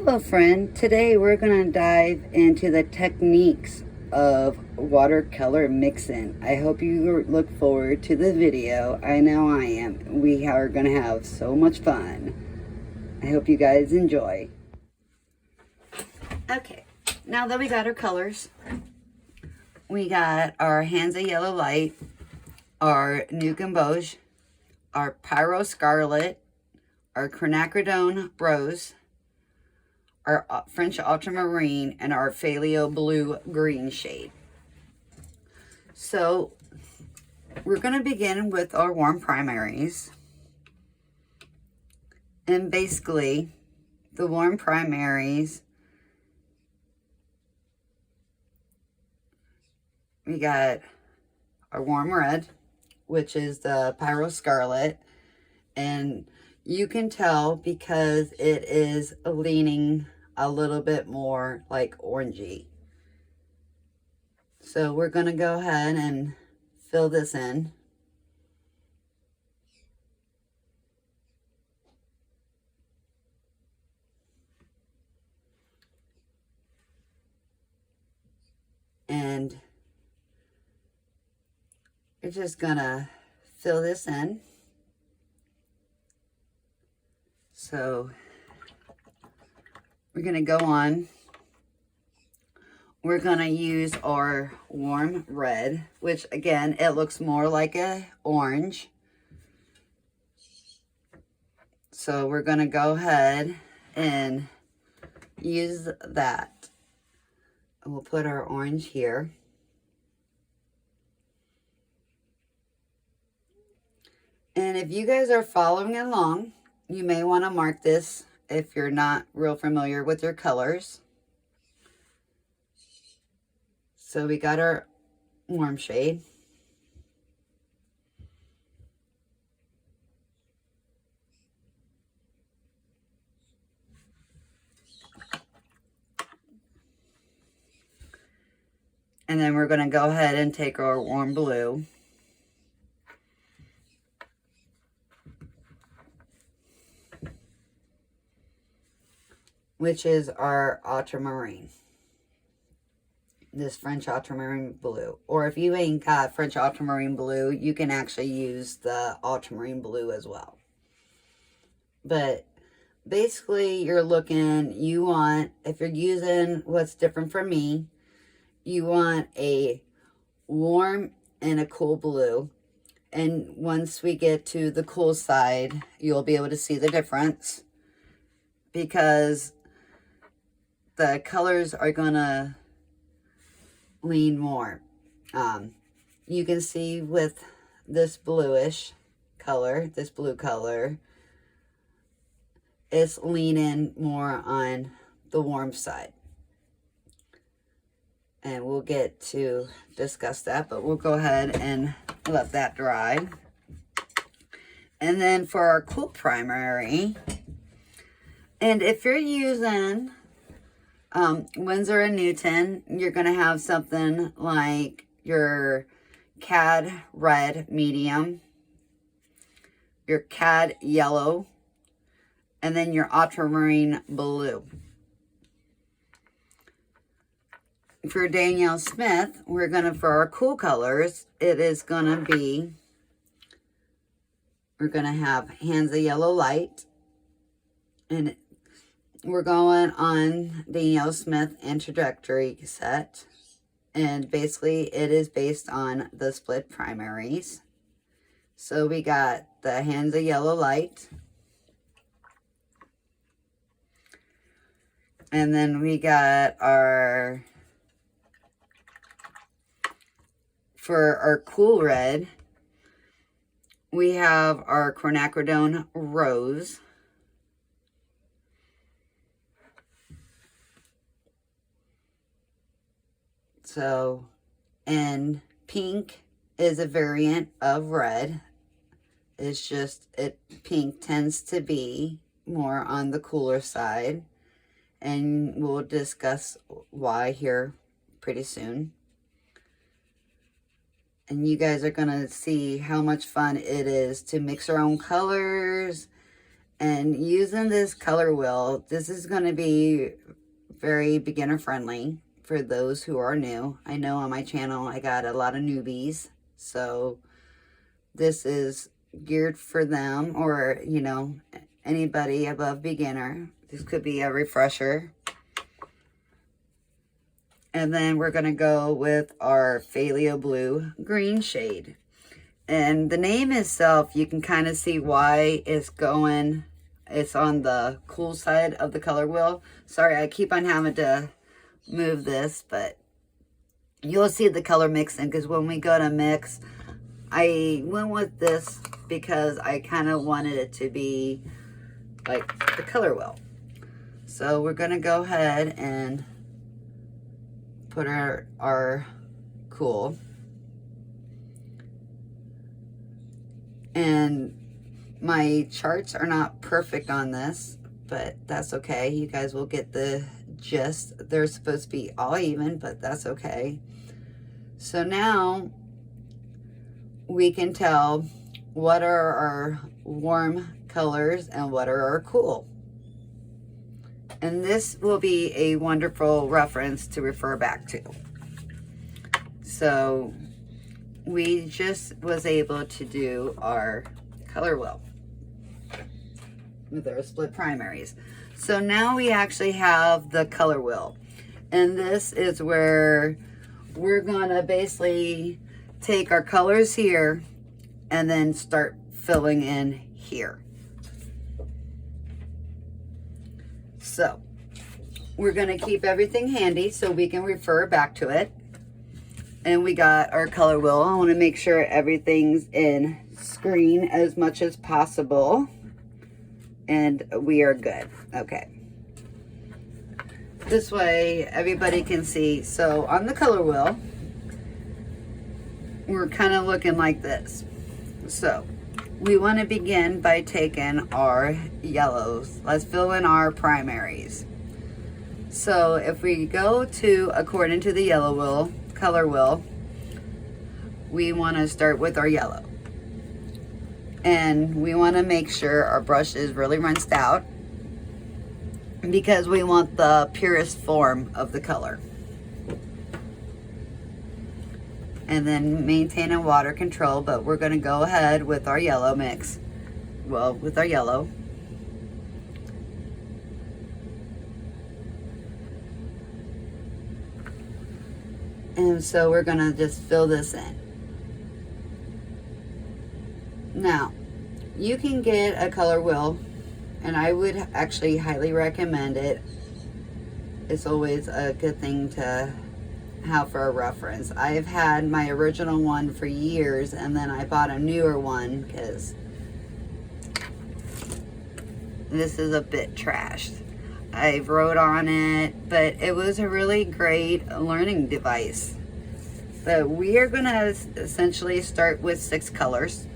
Hello friend, today we're going to dive into the techniques of watercolor mixing. I hope you look forward to the video. I know I am. We are going to have so much fun. I hope you guys enjoy. Okay, now that we got our colors, we got our Hansa Yellow Light, our Nuke and Beige, our Pyro Scarlet, our Quinacridone Rose, our French Ultramarine, and our Phthalo Blue Green shade. So we're going to begin with our warm primaries. And basically, the warm primaries, we got our warm red, which is the Pyro Scarlet. And you can tell because it is leaning a little bit more like orangey. So we're going to go ahead and fill this in. And you're just going to fill this in. So we're going to go on. We're going to use our warm red, which again, it looks more like a orange. So we're going to go ahead and use that. We'll put our orange here. And if you guys are following along, you may want to mark this if you're not real familiar with your colors. So we got our warm shade. And then we're going to go ahead and take our warm blue. Which is our ultramarine. This French ultramarine blue. Or if you ain't got French ultramarine blue, you can actually use the ultramarine blue as well. But basically you're looking, you want, if you're using what's different from me, you want a warm and a cool blue. And once we get to the cool side, you'll be able to see the difference. Because the colors are gonna lean more. You can see with this bluish color, this blue color, it's leaning more on the warm side. And we'll get to discuss that, but we'll go ahead and let that dry. And then for our cool primary, and if you're using Winsor & Newton, you're going to have something like your Cad Red Medium, your Cad Yellow, and then your Ultramarine Blue. For Daniel Smith, we're going to, for our cool colors, it is going to be, we're going to have Hansa Yellow Light, and we're going on Daniel Smith Introductory set. And basically it is based on the split primaries. So we got the Hansa Yellow Light. And then we got our, for our cool red, we have our Quinacridone Rose. So, and pink is a variant of red. It's just, pink tends to be more on the cooler side. And we'll discuss why here pretty soon. And you guys are going to see how much fun it is to mix our own colors And using this color wheel, this is going to be very beginner friendly for those who are new. I know on my channel I got a lot of newbies, so this is geared for them, or you know, anybody above beginner. This could be a refresher. And then we're going to go with our phthalo blue green shade. And the name itself, you can kind of see why it's on the cool side of the color wheel. Sorry, I keep on having to move this, but you'll see the color mixing, because when we go to mix, I went with this because I kind of wanted it to be like the color wheel. So we're going to go ahead and put our cool. And my charts are not perfect on this, but that's okay. You guys will get the gist. They're supposed to be all even, but that's okay. So now we can tell what are our warm colors and what are our cool. And this will be a wonderful reference to refer back to. So we just was able to do our color wheel with our split primaries. So now we actually have the color wheel, and this is where we're gonna basically take our colors here and then start filling in here. So we're gonna keep everything handy so we can refer back to it. And we got our color wheel. I want to make sure everything's in screen as much as possible. And we are good. Okay. This way everybody can see. So on the color wheel, we're kind of looking like this. So we want to begin by taking our yellows. Let's fill in our primaries. So if we go to according to the yellow wheel, color wheel, we want to start with our yellow, and we want to make sure our brush is really rinsed out, because we want the purest form of the color. And then maintain a water control, but we're going to go ahead with our yellow mix. Well, with our yellow. And so we're going to just fill this in. Now, you can get a color wheel, and I would actually highly recommend it. It's always a good thing to have for a reference. I've had my original one for years, and then I bought a newer one because this is a bit trashed. I wrote on it, but it was a really great learning device. But we are going to essentially start with 6 colors,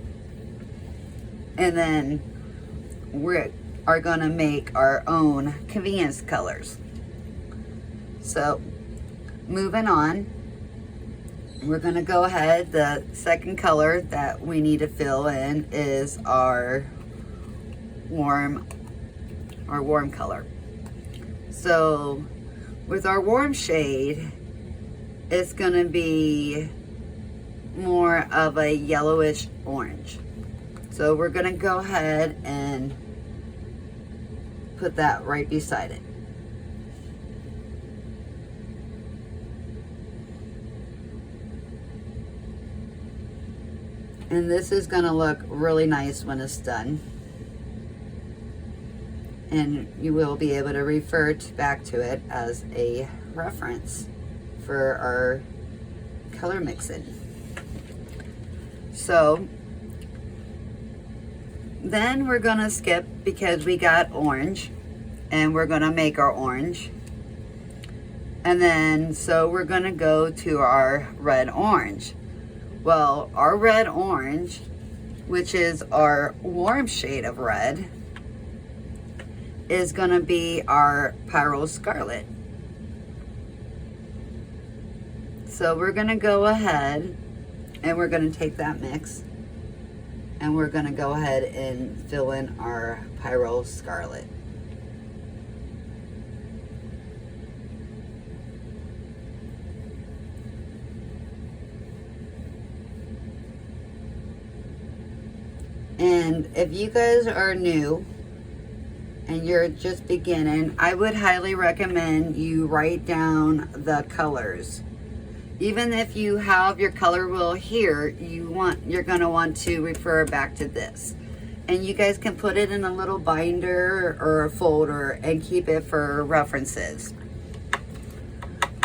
and then we are going to make our own convenience colors. So moving on, we're going to go ahead. The second color that we need to fill in is our warm color. So with our warm shade, it's going to be more of a yellowish orange. So we're going to go ahead and put that right beside it. And this is going to look really nice when it's done. And you will be able to refer back to it as a reference for our color mixing. So then we're going to skip, because we got orange, and we're going to make our orange. And then so we're going to go to our red orange. Well, our red orange, which is our warm shade of red, is going to be our Pyro Scarlet. So we're going to go ahead and we're going to take that mix, and we're going to go ahead and fill in our Pyro Scarlet. And if you guys are new and you're just beginning, I would highly recommend you write down the colors. Even if you have your color wheel here, you're going to want to refer back to this. And you guys can put it in a little binder or a folder and keep it for references.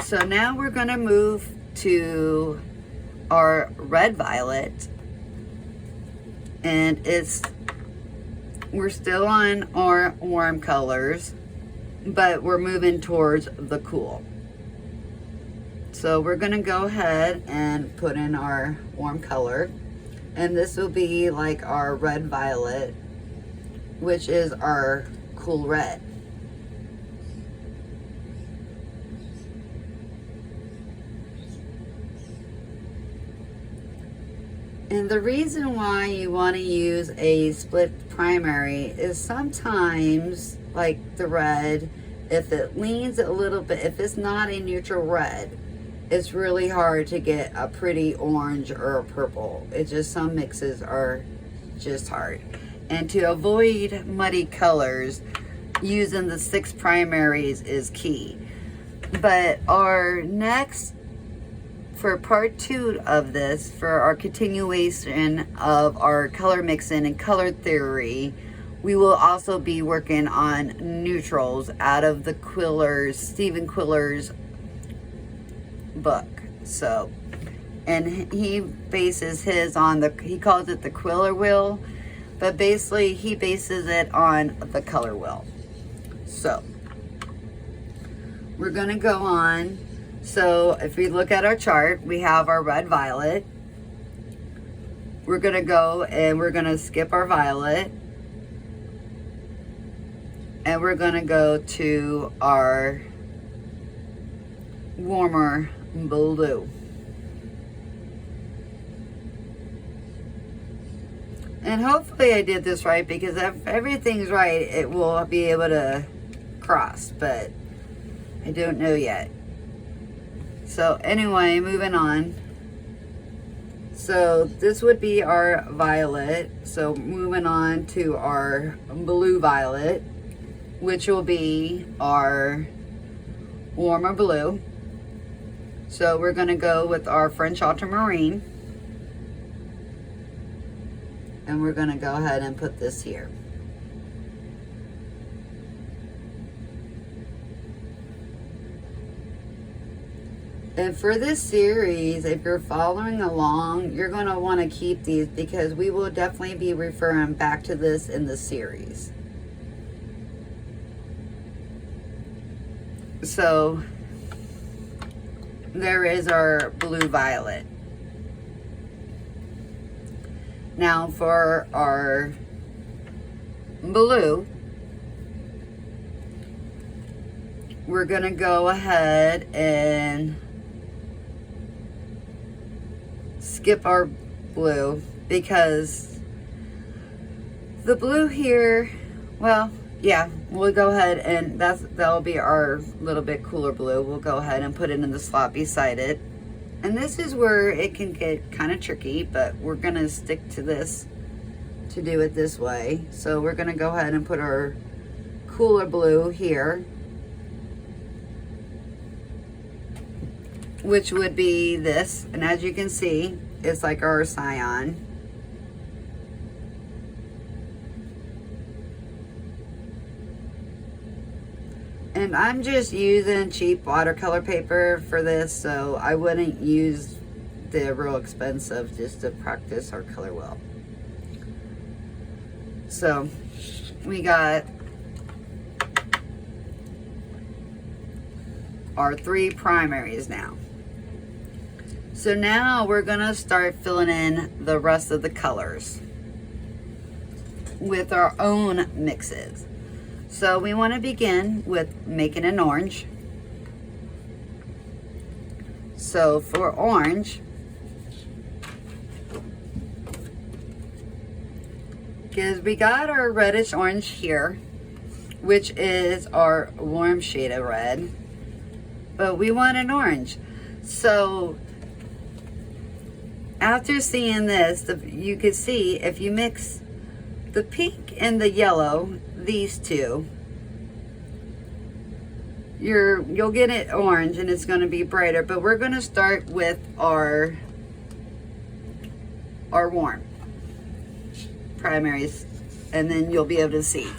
So now we're going to move to our red violet. And we're still on our warm colors, but we're moving towards the cool. So we're gonna go ahead and put in our warm color, and this will be like our red violet, which is our cool red. And the reason why you want to use a split primary is sometimes, like the red, if it leans a little bit, if it's not a neutral red, it's really hard to get a pretty orange or a purple. It's just, some mixes are just hard. And to avoid muddy colors, using the 6 primaries is key. But our next, for part 2 of this, for our continuation of our color mixing and color theory, we will also be working on neutrals out of the Stephen Quiller's book. So, and he bases his on he calls it the Quiller wheel, but basically he bases it on the color wheel. So we're gonna go on. So if we look at our chart, we have our red violet. We're gonna go and we're gonna skip our violet, and we're gonna go to our warmer blue. And hopefully I did this right, because if everything's right, it will be able to cross, but I don't know yet. So anyway, moving on. So this would be our violet. So moving on to our blue violet, which will be our warmer blue. So we're going to go with our French ultramarine. And we're going to go ahead and put this here. And for this series, if you're following along, you're going to want to keep these, because we will definitely be referring back to this in the series. So there is our blue violet. Now for our blue, we're going to go ahead and skip our blue, because the blue here, well, yeah, we'll go ahead and that'll be our little bit cooler blue. We'll go ahead and put it in the slot beside it. And this is where it can get kind of tricky, but we're gonna stick to this to do it this way. So we're gonna go ahead and put our cooler blue here, which would be this. And as you can see, it's like our cyan. And I'm just using cheap watercolor paper for this, so I wouldn't use the real expensive just to practice our color wheel. So we got our 3 primaries now. So now we're gonna start filling in the rest of the colors with our own mixes. So we want to begin with making an orange. So for orange, because we got our reddish orange here, which is our warm shade of red, but we want an orange. So after seeing this, you can see if you mix the pink and the yellow, these two, you'll get it orange and it's going to be brighter. But we're going to start with our warm primaries, and then you'll be able to see.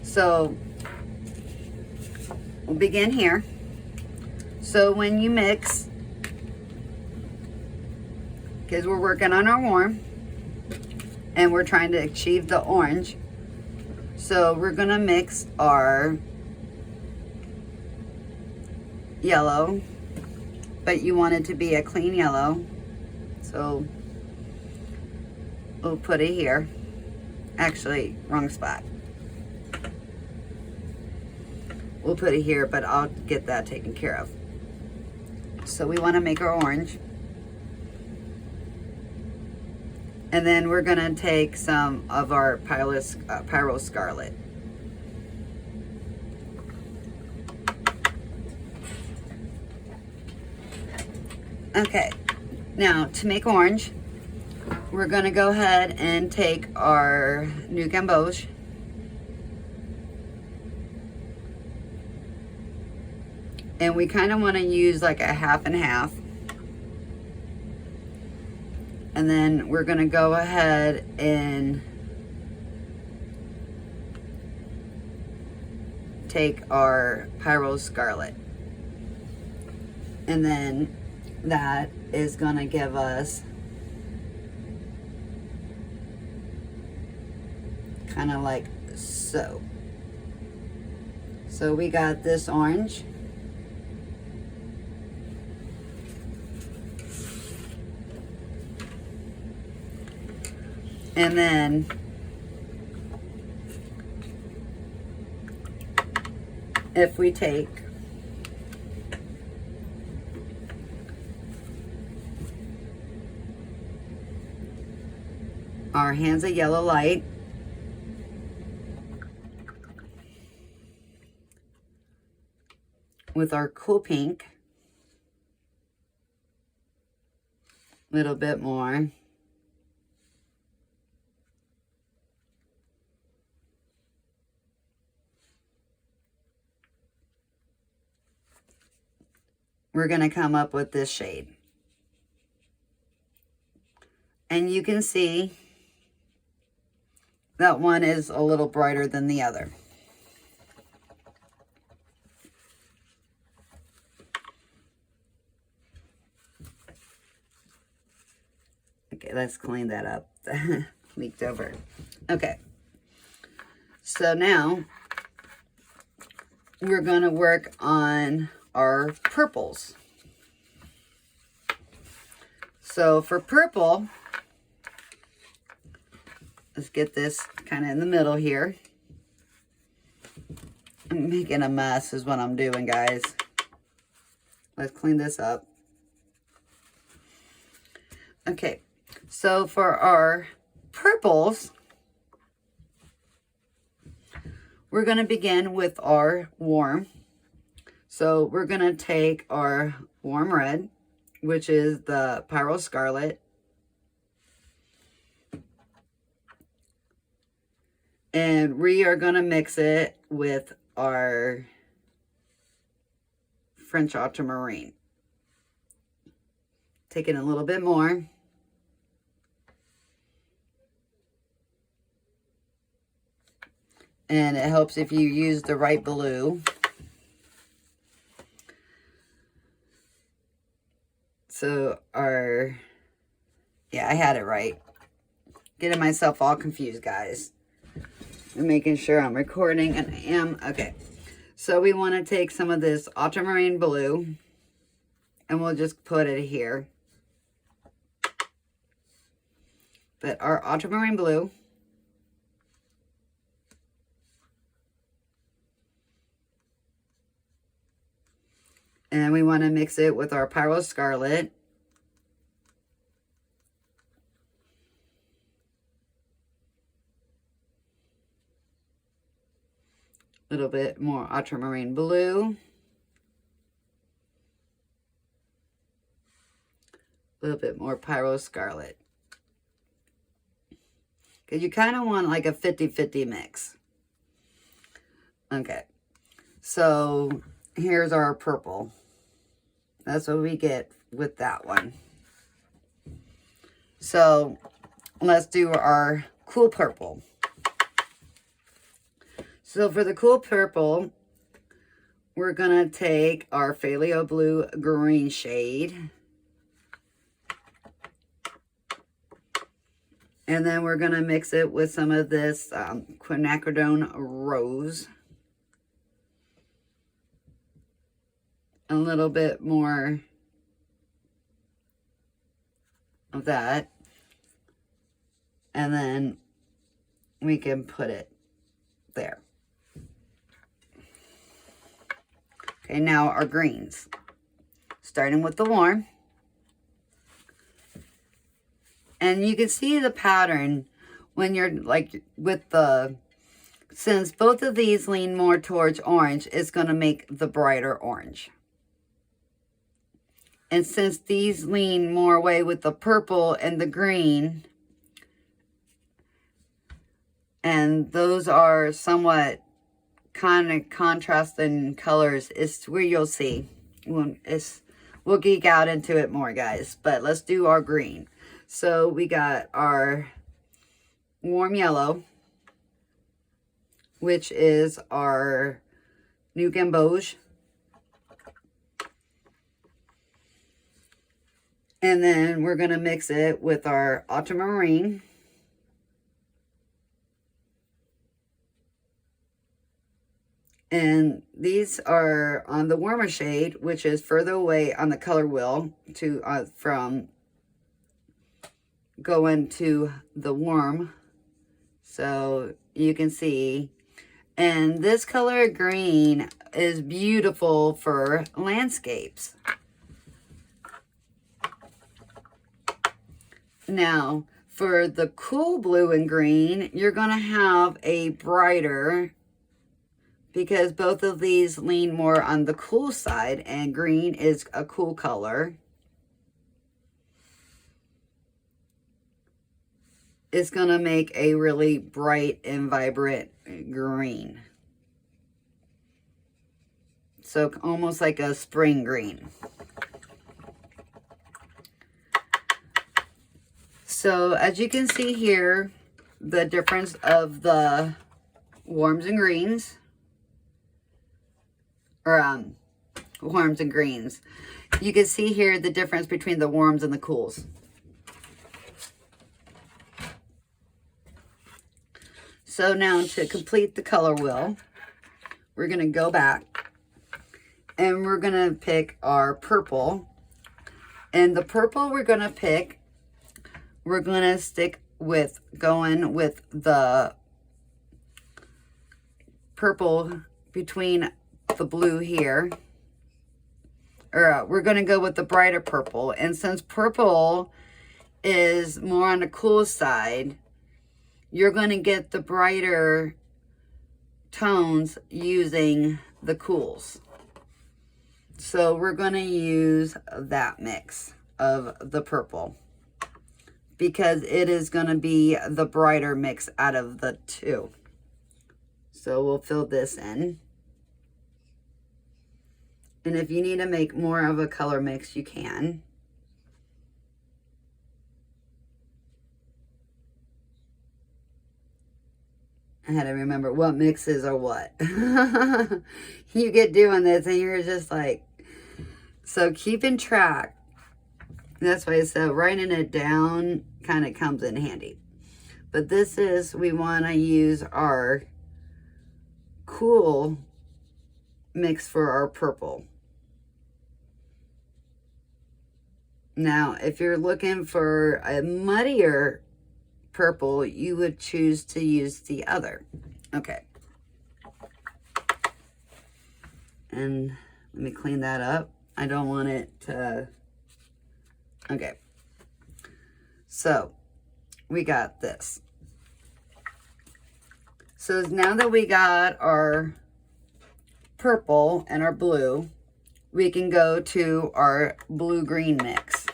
So we'll begin here. So when you mix, because we're working on our warm and we're trying to achieve the orange, so we're going to mix our yellow, but you want it to be a clean yellow, so we'll put it here. Actually, wrong spot. We'll put it here, but I'll get that taken care of. So we want to make our orange, and then we're going to take some of our Pyro Scarlet. Okay, now to make orange, we're going to go ahead and take our New Gamboge, and we kind of want to use like a half and half, and then we're going to go ahead and take our Pyro Scarlet, and then that is going to give us kind of like so. So we got this orange, and then if we take our Hands of Yellow Light, with our Cool Pink, a little bit more, we're going to come up with this shade. And you can see that one is a little brighter than the other. Okay, let's clean that up. Leaked over. Okay. So now we're going to work on our purples. So for purple, let's get this kind of in the middle here. I'm making a mess is what I'm doing, guys. Let's clean this up. Okay, so for our purples, we're going to begin with our warm. So we're going to take our warm red, which is the Pyro Scarlet, and we are going to mix it with our French Ultramarine. Taking a little bit more. And it helps if you use the right blue. So yeah, I had it right. Getting myself all confused, guys. I'm making sure I'm recording, and I am. Okay. So we want to take some of this ultramarine blue, and we'll just put it here. But our ultramarine blue, and we want to mix it with our Pyro Scarlet. little bit more ultramarine blue. A little bit more pyro scarlet. Because you kind of want like a 50-50 mix. Okay. So here's our purple. That's what we get with that one. So let's do our cool purple. So for the cool purple, we're going to take our Phthalo Blue green shade. And then we're going to mix it with some of this quinacridone rose. A little bit more of that. And then we can put it there. Okay, now our greens. Starting with the warm. And you can see the pattern when you're like with the, since both of these lean more towards orange, it's going to make the brighter orange. And since these lean more away with the purple and the green, and those are somewhat kind of contrasting colors, is where you'll see. We'll geek out into it more, guys. But let's do our green. So we got our warm yellow, which is our New Gamboge. And then we're going to mix it with our ultramarine. And these are on the warmer shade, which is further away on the color wheel to from going to the warm. So you can see. And this color green is beautiful for landscapes. Now, for the cool blue and green, you're going to have a brighter, because both of these lean more on the cool side, and green is a cool color. It's going to make a really bright and vibrant green. So almost like a spring green. So as you can see here, the difference of the warms and greens, or warms and greens. You can see here the difference between the warms and the cools. So now to complete the color wheel, we're going to go back and we're going to pick our purple. And the purple we're going to pick, we're going to stick with going with the purple between the blue here. Or we're going to go with the brighter purple. And since purple is more on the cool side, you're going to get the brighter tones using the cools. So we're going to use that mix of the purple, because it is going to be the brighter mix out of the two. So we'll fill this in. And if you need to make more of a color mix, you can. I had to remember what mixes are what. You get doing this and you're just like, so keeping track. That's why I said writing it down kind of comes in handy. But this is, we want to use our cool mix for our purple. Now, if you're looking for a muddier purple, you would choose to use the other. Okay. And let me clean that up. I don't want it to... Okay. So, we got this. So now that we got our purple and our blue, we can go to our blue-green mix.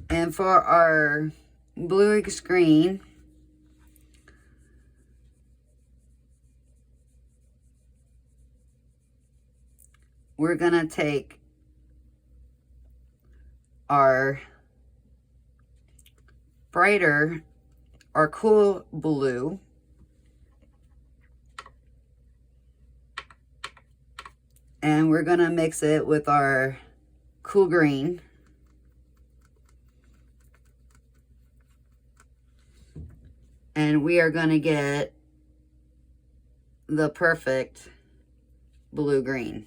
And for our bluish-green, we're going to take our brighter, our cool blue, and we're going to mix it with our cool green. And we are going to get the perfect blue-green,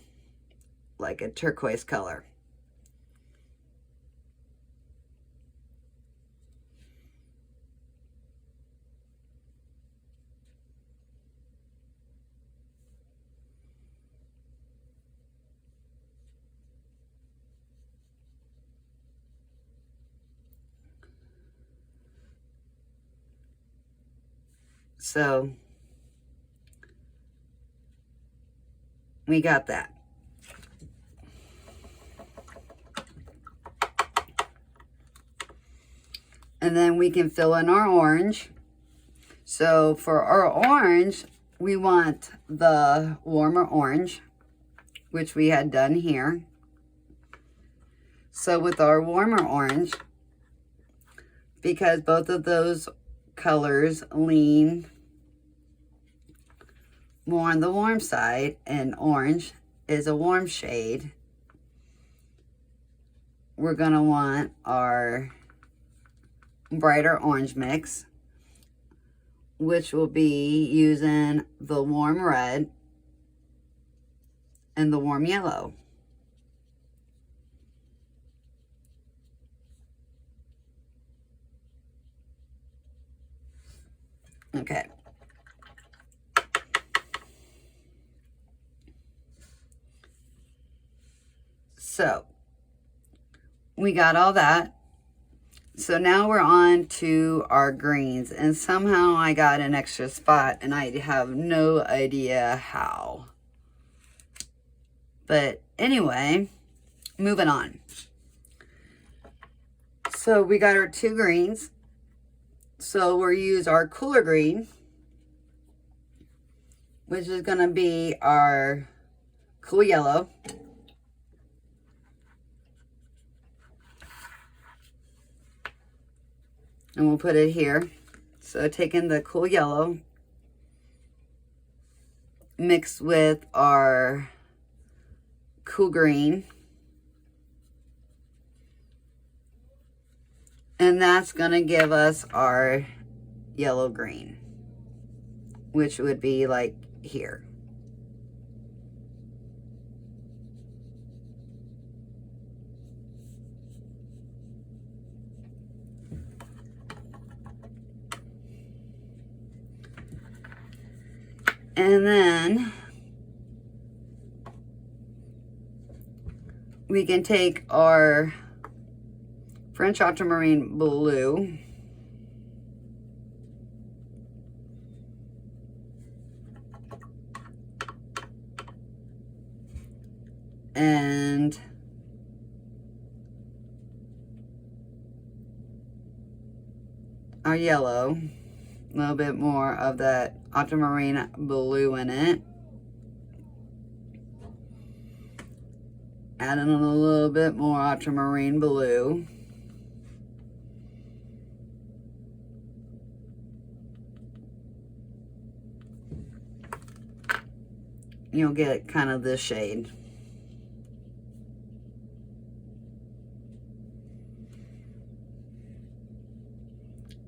like a turquoise color. So we got that. And then we can fill in our orange. So for our orange, we want the warmer orange, which we had done here. So with our warmer orange, because both of those colors lean more on the warm side, and orange is a warm shade, we're going to want our brighter orange mix, which will be using the warm red and the warm yellow. Okay. So we got all that. So now we're on to our greens, and somehow I got an extra spot and I have no idea how. But anyway, moving on. So we got our two greens. So we'll use our cooler green, which is going to be our cool yellow. And we'll put it here. So taking the cool yellow, mixed with our cool green. And that's going to give us our yellow green, which would be like here. And then we can take our French ultramarine blue and our yellow, a little bit more of that ultramarine blue in it. Adding a little bit more ultramarine blue. You'll get kind of this shade.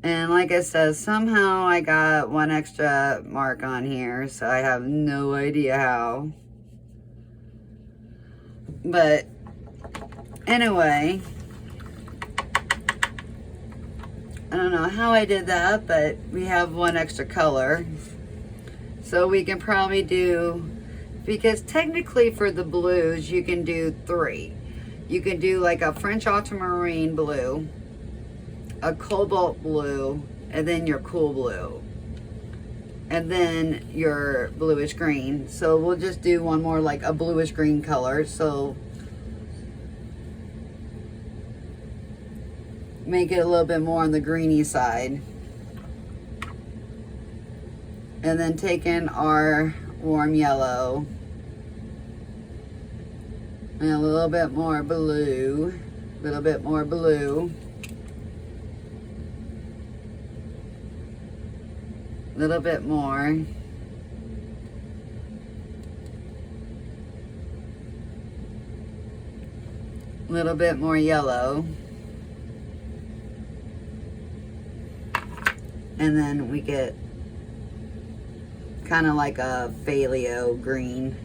And like I said, somehow I got one extra mark on here, so I have no idea how. But anyway, I don't know how I did that, but we have one extra color. So we can probably do, because technically for the blues, you can do three. You can do like a French ultramarine blue, a cobalt blue, and then your cool blue. and then your bluish green. So we'll just do one more like a bluish green color. So make it a little bit more on the greeny side. And then take in our warm yellow. And a little bit more blue. A little bit more blue. A little bit more. A little bit more yellow. And then we get kind of like a phthalo green.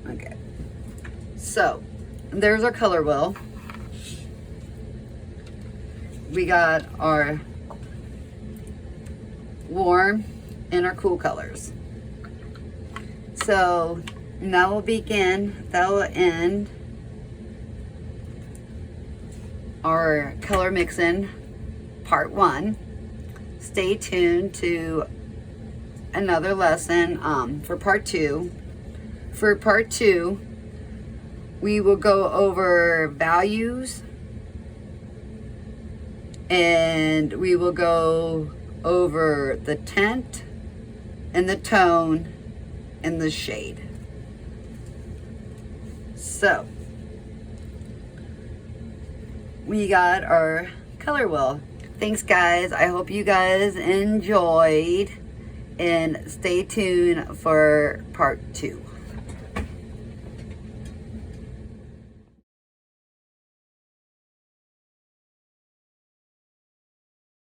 Okay, so there's our color wheel. We got our warm and our cool colors. So that will begin, that will end our color mixing part 1. Stay tuned to another lesson for part 2. For part 2, we will go over values, and we will go over the tint and the tone and the shade. So we got our color wheel. Thanks guys, I hope you guys enjoyed, and stay tuned for part 2.